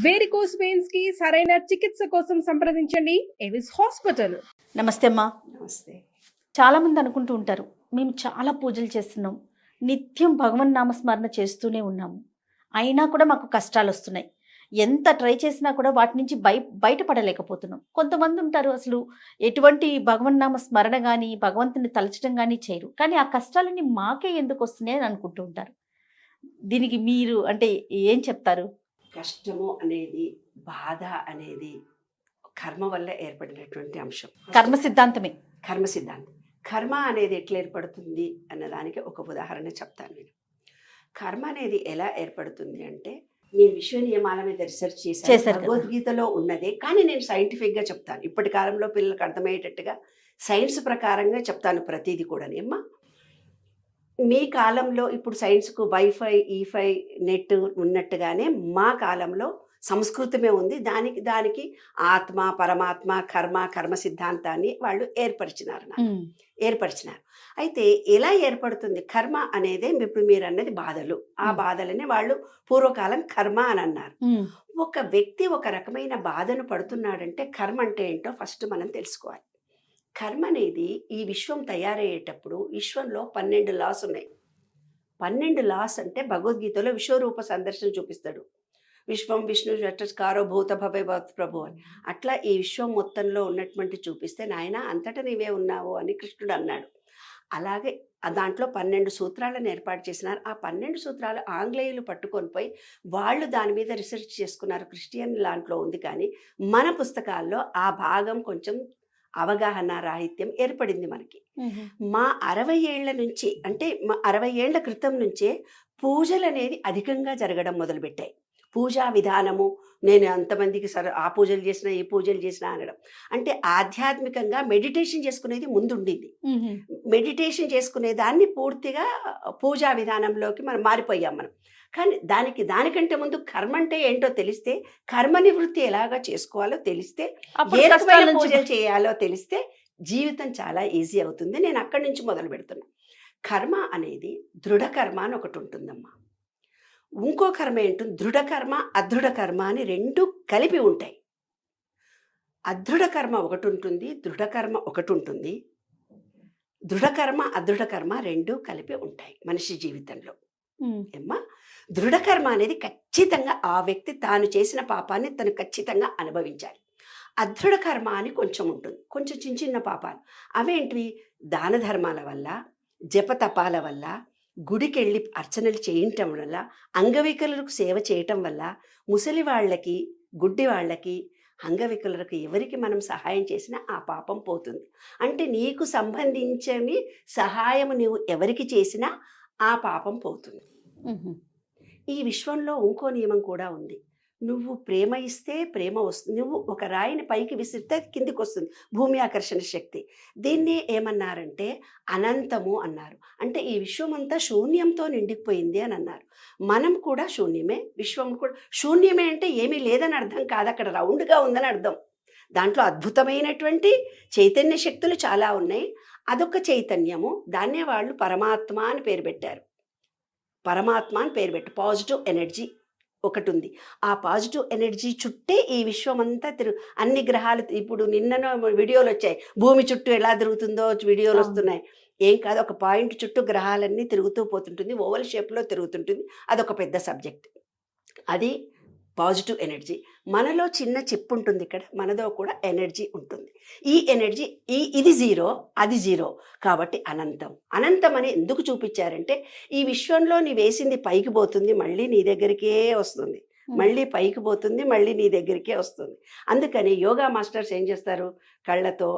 Varicose veins కి సరైన చికిత్స కోసం సంప్రదించండి ఎవిస్ హాస్పిటల్. నమస్తే అమ్మా. నమస్తే. చాలామంది అనుకుంటూ ఉంటారు, మేము చాలా పూజలు చేస్తున్నాం, నిత్యం భగవన్ నామస్మరణ చేస్తూనే ఉన్నాము, అయినా కూడా మాకు కష్టాలు వస్తున్నాయి, ఎంత ట్రై చేసినా కూడా వాటి నుంచి బయటపడలేకపోతున్నాం. కొంతమంది ఉంటారు అసలు ఎటువంటి భగవన్ నామ స్మరణ కానీ భగవంతుని తలచడం కానీ చేయరు, కానీ ఆ కష్టాలన్నీ మాకే ఎందుకు వస్తున్నాయి అని అనుకుంటూ ఉంటారు. దీనికి మీరు అంటే ఏం చెప్తారు? కష్టము అనేది, బాధ అనేది కర్మ వల్ల ఏర్పడినటువంటి అంశం. కర్మ సిద్ధాంతమే. కర్మ సిద్ధాంతం. కర్మ అనేది ఎట్లా ఏర్పడుతుంది అన్నదానికి ఒక ఉదాహరణ చెప్తాను నేను. కర్మ అనేది ఎలా ఏర్పడుతుంది అంటే, నేను విశ్వ నియమాల మీద రీసెర్చ్ చేశాను, భగవద్గీతలో ఉన్నదే, కానీ నేను సైంటిఫిక్గా చెప్తాను. ఇప్పటి కాలంలో పిల్లలకు అర్థమయ్యేటట్టుగా సైన్స్ ప్రకారంగా చెప్తాను ప్రతిదీ కూడా. ఏమ్మా, మీ కాలంలో ఇప్పుడు సైన్స్కు వైఫై, ఈఫై, నెట్ ఉన్నట్టుగానే మా కాలంలో సంస్కృతమే ఉంది. దానికి ఆత్మ, పరమాత్మ, కర్మ సిద్ధాంతాన్ని వాళ్ళు ఏర్పరిచినారు. అయితే ఎలా ఏర్పడుతుంది కర్మ అనేది? ఇప్పుడు మీరు అన్నది బాధలు, ఆ బాధలని వాళ్ళు పూర్వకాలం కర్మ అని అన్నారు. ఒక వ్యక్తి ఒక రకమైన బాధను పడుతున్నాడంటే కర్మ అంటే ఏంటో ఫస్ట్ మనం తెలుసుకోవాలి. కర్మ అనేది ఈ విశ్వం తయారయ్యేటప్పుడు విశ్వంలో 12 లాస్ ఉన్నాయి. 12 లాస్ అంటే భగవద్గీతలో విశ్వరూప సందర్శన చూపిస్తాడు. విశ్వం విష్ణు చట్టారో భూత భవే ప్రభు అని. అట్లా ఈ విశ్వం మొత్తంలో ఉన్నటువంటి చూపిస్తే, నాయన అంతటా నీవే ఉన్నావు అని కృష్ణుడు అన్నాడు. అలాగే దాంట్లో 12 సూత్రాలను ఏర్పాటు చేసినారు. ఆ 12 సూత్రాలు ఆంగ్లేయులు పట్టుకొని పోయి వాళ్ళు దాని మీద రీసెర్చ్ చేసుకున్నారు. క్రిస్టియన్ దాంట్లో ఉంది, కానీ మన పుస్తకాల్లో ఆ భాగం కొంచెం అవగాహన రాహిత్యం ఏర్పడింది మనకి. మా 60 ఏళ్ల నుంచి, అంటే మా 60 ఏళ్ల క్రితం నుంచే పూజలు అనేది అధికంగా జరగడం మొదలుపెట్టాయి. పూజా విధానము, నేను అంతమందికి ఆ పూజలు చేసినా ఈ పూజలు చేసినా అనడం అంటే ఆధ్యాత్మికంగా మెడిటేషన్ చేసుకునేది ముందుండింది. మెడిటేషన్ చేసుకునే దాన్ని పూర్తిగా పూజా విధానంలోకి మనం మారిపోయాం మనం. కానీ దానికంటే ముందు కర్మ అంటే ఏంటో తెలిస్తే, కర్మ నివృత్తి ఎలాగా చేసుకోవాలో తెలిస్తే, ఏ రకమైన పూజలు చేయాలో తెలిస్తే జీవితం చాలా ఈజీ అవుతుంది. నేను అక్కడి నుంచి మొదలు పెడుతున్నా. కర్మ అనేది దృఢ కర్మ అని ఒకటి ఉంటుందమ్మా. ఇంకో కర్మ ఏంటుంది, దృఢ కర్మ, అదృఢ కర్మ అని 2 కలిపి ఉంటాయి. అదృఢ కర్మ ఒకటి ఉంటుంది, దృఢ కర్మ ఒకటి ఉంటుంది. దృఢ కర్మ, అదృఢ కర్మ 2 కలిపి ఉంటాయి మనిషి జీవితంలో. ఏమ్మా, దృఢకర్మ అనేది ఖచ్చితంగా ఆ వ్యక్తి తాను చేసిన పాపాన్ని తను ఖచ్చితంగా అనుభవించాలి. అదృఢ కర్మ అని కొంచెం ఉంటుంది, కొంచెం చిన్న పాపాలు. అవేంటివి? దాన ధర్మాల వల్ల, జపతపాల వల్ల, గుడికెళ్ళి అర్చనలు చేయటం వల్ల, అంగవికలులకు సేవ చేయటం వల్ల, ముసలి వాళ్ళకి, గుడ్డి వాళ్ళకి, అంగవికలులకు ఎవరికి మనం సహాయం చేసినా ఆ పాపం పోతుంది. అంటే నీకు సంబంధించని సహాయం నువ్వు ఎవరికి చేసినా ఆ పాపం పోతుంది. ఈ విశ్వంలో ఇంకో నియమం కూడా ఉంది. నువ్వు ప్రేమ ఇస్తే ప్రేమ వస్తుంది. నువ్వు ఒక రాయిని పైకి విసిరితే కిందికి వస్తుంది, భూమి ఆకర్షణ శక్తి. దీన్ని ఏమన్నారంటే అనంతము అన్నారు. అంటే ఈ విశ్వం అంతా శూన్యంతో నిండిపోయింది అని అన్నారు. మనం కూడా శూన్యమే, విశ్వం కూడా శూన్యమే. అంటే ఏమీ లేదని అర్థం కాదు, అక్కడ రౌండ్గా ఉందని అర్థం. దాంట్లో అద్భుతమైనటువంటి చైతన్య శక్తులు చాలా ఉన్నాయి. అదొక చైతన్యము, దాన్నే వాళ్ళు పరమాత్మ అని పేరు పెట్టారు. పరమాత్మ అని పేరు పెట్టి పాజిటివ్ ఎనర్జీ ఒకటి ఉంది. ఆ పాజిటివ్ ఎనర్జీ చుట్టే ఈ విశ్వం అంతా అన్ని గ్రహాలు. ఇప్పుడు నిన్ననో వీడియోలు వచ్చాయి, భూమి చుట్టూ ఎలా తిరుగుతుందో వీడియోలు వస్తున్నాయి. ఏం కాదు, ఒక పాయింట్ చుట్టూ గ్రహాలన్నీ తిరుగుతూ పోతుంటుంది, ఓవల్ షేప్లో తిరుగుతుంటుంది. అదొక పెద్ద సబ్జెక్ట్. అది పాజిటివ్ ఎనర్జీ. మనలో చిన్న చిప్ ఉంటుంది, ఇక్కడ మనదో కూడా ఎనర్జీ ఉంటుంది. ఈ ఎనర్జీ ఇది 0, అది 0, కాబట్టి అనంతం. అనంతం అని ఎందుకు చూపించారంటే, ఈ విశ్వంలో నీ వేసింది పైకి పోతుంది, మళ్ళీ నీ దగ్గరికే వస్తుంది, మళ్ళీ పైకి పోతుంది, మళ్ళీ నీ దగ్గరికే వస్తుంది. అందుకని యోగా మాస్టర్స్ ఏం చేస్తారు, కళ్ళతో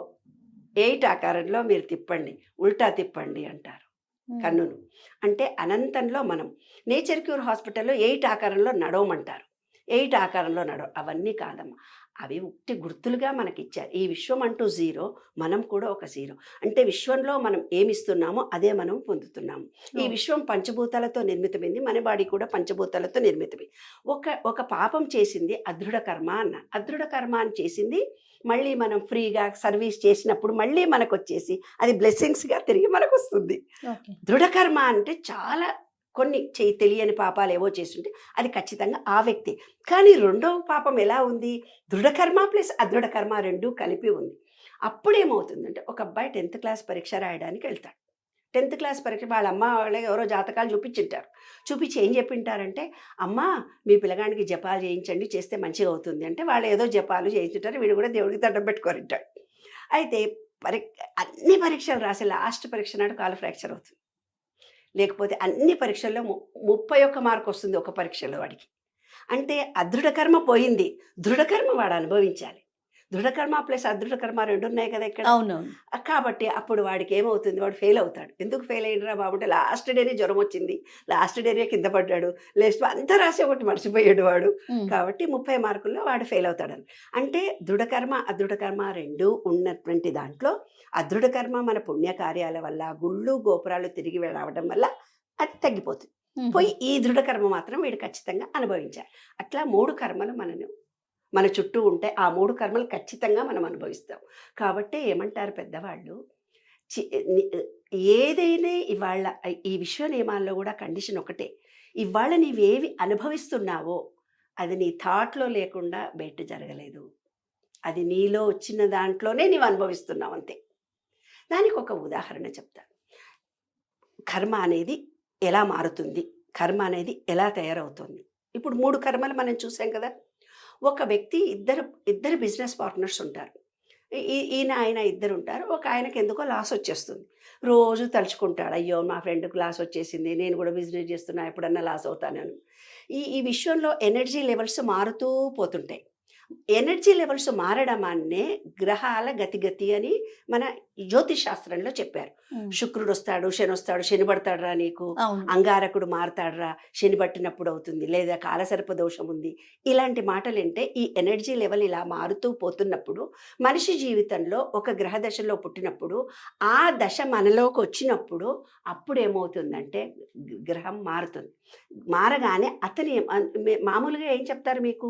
8 ఆకారంలో మీరు తిప్పండి, ఉల్టా తిప్పండి అంటారు కన్నును. అంటే అనంతంలో మనం నేచర్ క్యూర్ హాస్పిటల్లో 8 ఆకారంలో నడవమంటారు. 8 ఆకారంలో అవన్నీ కాదమ్మా, అవి ఉట్టి గుర్తులుగా మనకిచ్చారు. ఈ విశ్వం అంటూ 0, మనం కూడా ఒక 0. అంటే విశ్వంలో మనం ఏమిస్తున్నామో అదే మనం పొందుతున్నాము. ఈ విశ్వం పంచభూతాలతో నిర్మితమైంది, మన బాడీ కూడా పంచభూతాలతో నిర్మితమే. ఒక పాపం చేసింది అదృఢ కర్మ అన్న. అదృఢ కర్మ అని చేసింది మళ్ళీ మనం ఫ్రీగా సర్వీస్ చేసినప్పుడు మళ్ళీ మనకు వచ్చేసి అది బ్లెస్సింగ్స్గా తిరిగి మనకు వస్తుంది. దృఢకర్మ అంటే చాలా కొన్ని తెలియని పాపాలు ఏవో చేస్తుంటే అది ఖచ్చితంగా ఆ వ్యక్తి. కానీ రెండవ పాపం ఎలా ఉంది, దృఢకర్మ ప్లస్ అదృఢకర్మ రెండూ కలిపి ఉంది. అప్పుడేమవుతుందంటే ఒక అబ్బాయి 10th క్లాస్ పరీక్ష రాయడానికి వెళ్తాడు. 10th క్లాస్ పరీక్ష వాళ్ళ అమ్మ వాళ్ళకి ఎవరో జాతకాలు చూపించింటారు. చూపించి ఏం చెప్పింటారంటే, అమ్మ మీ పిల్లగానికి జపాలు చేయించండి, చేస్తే మంచిగా అవుతుంది అంటే వాళ్ళు ఏదో జపాలు చేయించుంటారు. వీడు కూడా దేవుడికి దండం పెట్టుకోరింటాడు. అయితే అన్ని పరీక్షలు రాసి లాస్ట్ పరీక్ష నాడు కాలు ఫ్రాక్చర్ అవుతుంది. లేకపోతే అన్ని పరీక్షల్లో 31 మార్కు వస్తుంది ఒక పరీక్షలో వాడికి. అంటే అదృఢకర్మ పోయింది, దృఢకర్మ వాడు అనుభవించాలి. దృఢకర్మ ప్లస్ అదృఢకర్మ రెండు ఉన్నాయి కదా ఇక్కడ. అవునవును. కాబట్టి అప్పుడు వాడికి ఏమవుతుంది, వాడు ఫెయిల్ అవుతాడు. ఎందుకు ఫెయిల్ అయినరా బాబు అంటే లాస్ట్ డేనే జ్వరం వచ్చింది, లాస్ట్ డేనే కింద పడ్డాడు, లేస్ట్ అంతా రాసి ఒకటి మర్చిపోయాడు వాడు. కాబట్టి 30 మార్కుల్లో వాడు ఫెయిల్ అవుతాడని. అంటే దృఢకర్మ అదృఢకర్మ రెండూ ఉన్నటువంటి దాంట్లో అదృఢకర్మ మన పుణ్యకార్యాల వల్ల గుళ్ళు గోపురాలు తిరిగి రావడం వల్ల అది తగ్గిపోతుంది. పోయి ఈ దృఢకర్మ మాత్రం వీడు ఖచ్చితంగా అనుభవించాలి. అట్లా 3 కర్మలు మన చుట్టూ ఉంటే ఆ 3 కర్మలు ఖచ్చితంగా మనం అనుభవిస్తాం. కాబట్టి ఏమంటారు పెద్దవాళ్ళు, ఏదైనా ఇవాళ ఈ విశ్వ నియమాల్లో కూడా కండిషన్ ఒకటే, ఇవాళ నీవేవి అనుభవిస్తున్నావో అది నీ థాట్లో లేకుండా బయట జరగలేదు, అది నీలో వచ్చిన దాంట్లోనే నీవు అనుభవిస్తున్నావు అంతే. దానికి ఒక ఉదాహరణ చెప్తాను. కర్మ అనేది ఎలా మారుతుంది, కర్మ అనేది ఎలా తయారవుతుంది. ఇప్పుడు 3 కర్మలు మనం చూసాం కదా. ఒక వ్యక్తి ఇద్దరు బిజినెస్ పార్ట్నర్స్ ఉంటారు. ఈయన ఆయన ఇద్దరు ఉంటారు. ఒక ఆయనకి ఎందుకో లాస్ వచ్చేస్తుంది. రోజు తలుచుకుంటాడు, అయ్యో మా ఫ్రెండ్కి లాస్ వచ్చేసింది, నేను కూడా బిజినెస్ చేస్తున్నా, ఎప్పుడన్నా లాస్ అవుతానని. ఈ విశ్వంలో ఎనర్జీ లెవెల్స్ మారుతూ పోతుంటాయి. ఎనర్జీ లెవెల్స్ మారడం అనే గ్రహాల గతిగతి అని మన జ్యోతిష్ శాస్త్రంలో చెప్పారు. శుక్రుడు వస్తాడు, శని వస్తాడు, శని పడతాడురా నీకు, అంగారకుడు మారతాడురా, శని పట్టినప్పుడు అవుతుంది, లేదా కాలసర్ప దోషం ఉంది, ఇలాంటి మాటలు వింటే ఈ ఎనర్జీ లెవెల్ ఇలా మారుతూ పోతున్నప్పుడు మనిషి జీవితంలో ఒక గ్రహ దశలో పుట్టినప్పుడు ఆ దశ మనలోకి వచ్చినప్పుడు అప్పుడు ఏమవుతుందంటే గ్రహం మారుతుంది. మారగానే అతని మామూలుగా ఏం చెప్తారు మీకు,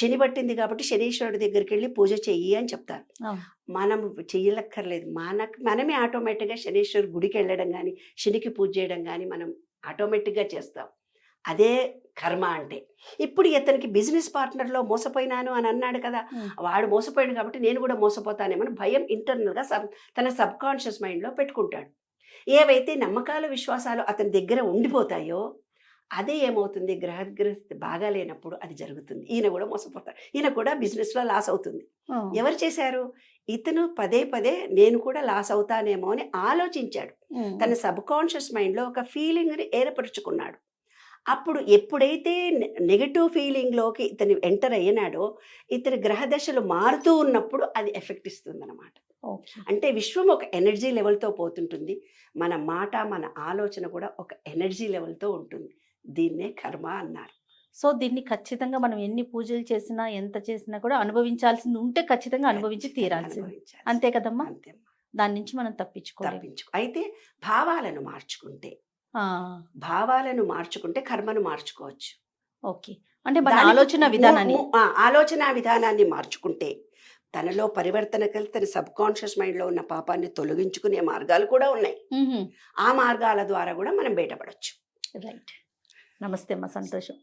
శని పట్టింది కాబట్టి శనీశ్వరుడి దగ్గరికి వెళ్ళి పూజ చెయ్యి అని చెప్తారు. మనం చెయ్యలక్కర్లేదు, మనమే ఆటోమేటిక్గా శనీశ్వరు గుడికి వెళ్ళడం కానీ శనికి పూజ చేయడం కానీ మనం ఆటోమేటిక్గా చేస్తాం. అదే కర్మ అంటే. ఇప్పుడు ఇతనికి బిజినెస్ పార్ట్నర్లో మోసపోయినాను అని అన్నాడు కదా, వాడు మోసపోయాడు కాబట్టి నేను కూడా మోసపోతానేమని భయం ఇంటర్నల్గా తన సబ్ కాన్షియస్ మైండ్లో పెట్టుకుంటాడు. ఏవైతే నమ్మకాలు విశ్వాసాలు అతని దగ్గర ఉండిపోతాయో అదే ఏమవుతుంది, గ్రహగ్రహ బాగా లేనప్పుడు అది జరుగుతుంది. ఈయన కూడా మోసపోతాడు, ఈయన కూడా బిజినెస్లో లాస్ అవుతుంది. ఎవరు చేశారు, ఇతను పదే పదే నేను కూడా లాస్ అవుతానేమో అని ఆలోచించాడు. తన సబ్ కాన్షియస్ మైండ్లో ఒక ఫీలింగ్ని ఏర్పరుచుకున్నాడు. అప్పుడు ఎప్పుడైతే నెగటివ్ ఫీలింగ్లోకి ఇతను ఎంటర్ అయ్యినాడో ఇతని గ్రహదశలు మారుతూ ఉన్నప్పుడు అది ఎఫెక్ట్ ఇస్తుంది అన్నమాట. అంటే విశ్వం ఒక ఎనర్జీ లెవెల్తో పోతుంటుంది, మన మాట మన ఆలోచన కూడా ఒక ఎనర్జీ లెవెల్తో ఉంటుంది. దీన్నే కర్మ అన్నారు. సో దీన్ని ఖచ్చితంగా మనం ఎన్ని పూజలు చేసినా ఎంత చేసినా కూడా అనుభవించాల్సింది ఉంటే ఖచ్చితంగా అనుభవించి తీరాల్సింది. అంతే కదమ్మా, దాని నుంచి మనం తప్పించుకోవాలి. అయితే భావాలను మార్చుకుంటే కర్మను మార్చుకోవచ్చు. ఓకే, అంటే మన ఆలోచన విధానాన్ని మార్చుకుంటే తనలో పరివర్తన కలిగి తన సబ్ కాన్షియస్ మైండ్లో ఉన్న పాపాన్ని తొలగించుకునే మార్గాలు కూడా ఉన్నాయి. ఆ మార్గాల ద్వారా కూడా మనం బయటపడవచ్చు. రైట్. నమస్తే అమ్మ, సంతోషం.